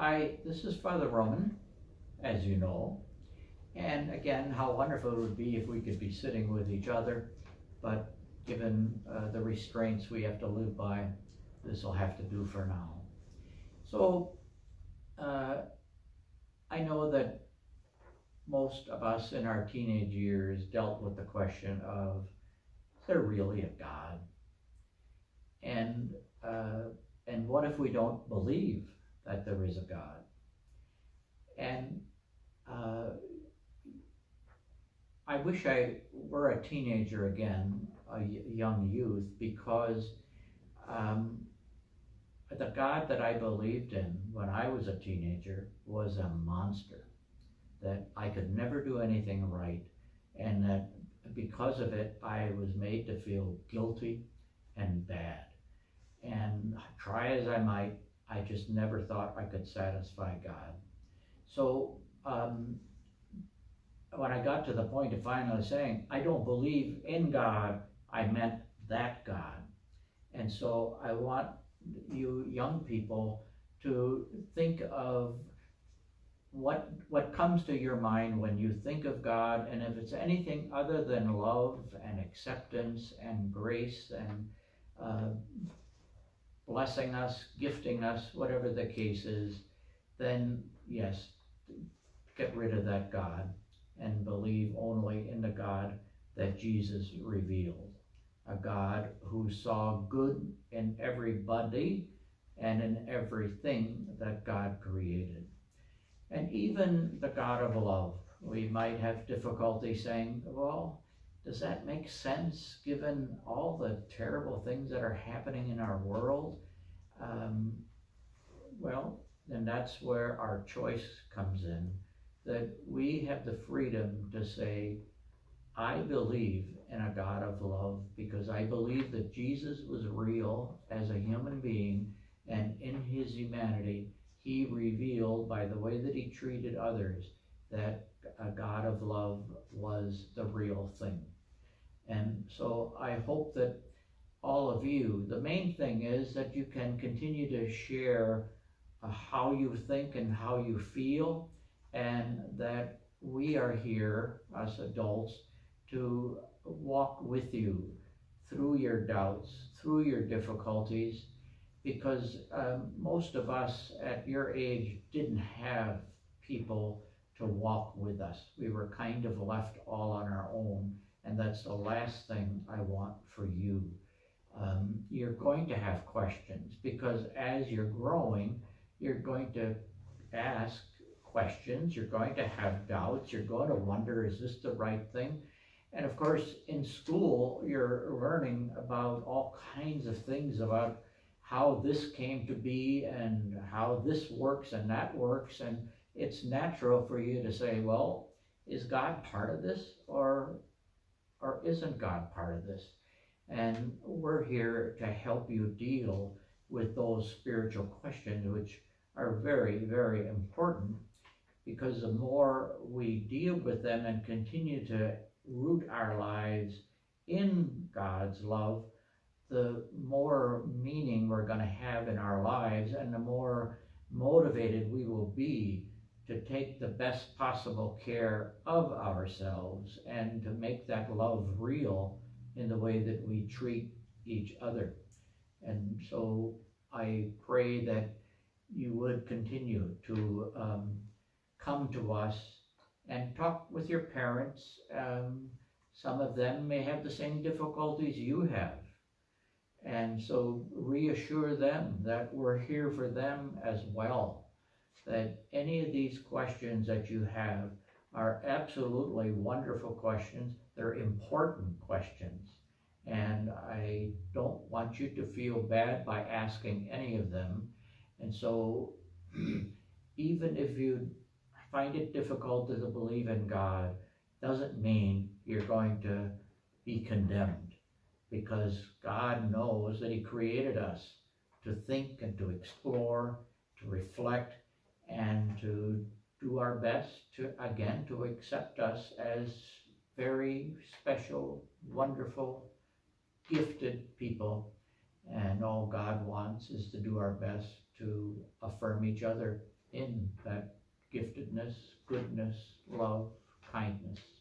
Hi, this is Father Roman, as you know. And again, how wonderful it would be if we could be sitting with each other, but given the restraints we have to live by, this will have to do for now. So, uh, I know that most of us in our teenage years dealt with the question of, is there really a God? And, uh, and what if we don't believe that there is a God? And uh, I wish I were a teenager again, a young youth, because um, the God that I believed in when I was a teenager was a monster, that I could never do anything right, and that because of it, I was made to feel guilty and bad. And try as I might, I just never thought I could satisfy God. So when I got to the point of finally saying, I don't believe in God, I meant that God. And so I want you young people to think of what comes to your mind when you think of God, and if it's anything other than love and acceptance and grace and uh, blessing us, gifting us, whatever the case is, then yes, get rid of that God and believe only in the God that Jesus revealed. A God who saw good in everybody and in everything that God created. And even the God of love. We might have difficulty saying, well, does that make sense given all the terrible things that are happening in our world? Um, well, then that's where our choice comes in, that we have the freedom to say, I believe in a God of love because I believe that Jesus was real as a human being, and in his humanity, he revealed by the way that he treated others that a God of love was the real thing. And so I hope that all of you, the main thing is that you can continue to share how you think and how you feel, and that we are here as adults to walk with you through your doubts, through your difficulties, because most of us at your age didn't have people to walk with us. We were kind of left all on our own, and that's the last thing I want for you. You're going to have questions because as you're growing, you're going to ask questions, you're going to have doubts, you're going to wonder, is this the right thing? And of course, in school, you're learning about all kinds of things about how this came to be and how this works and that works. And it's natural for you to say, well, is God part of this or isn't God part of this? And we're here to help you deal with those spiritual questions, which are very, very important, because the more we deal with them and continue to root our lives in God's love, the more meaning we're going to have in our lives, and the more motivated we will be to take the best possible care of ourselves and to make that love real in the way that we treat each other. And so I pray that you would continue to come to us and talk with your parents. Some of them may have the same difficulties you have. And so reassure them that we're here for them as well, that any of these questions that you have are absolutely wonderful questions. They're important questions. And I don't want you to feel bad by asking any of them. And so even if you find it difficult to believe in God, doesn't mean you're going to be condemned, because God knows that he created us to think and to explore, to reflect, and to do our best to, again, to accept us as very special, wonderful, gifted people. And all God wants is to do our best to affirm each other in that giftedness, goodness, love, kindness.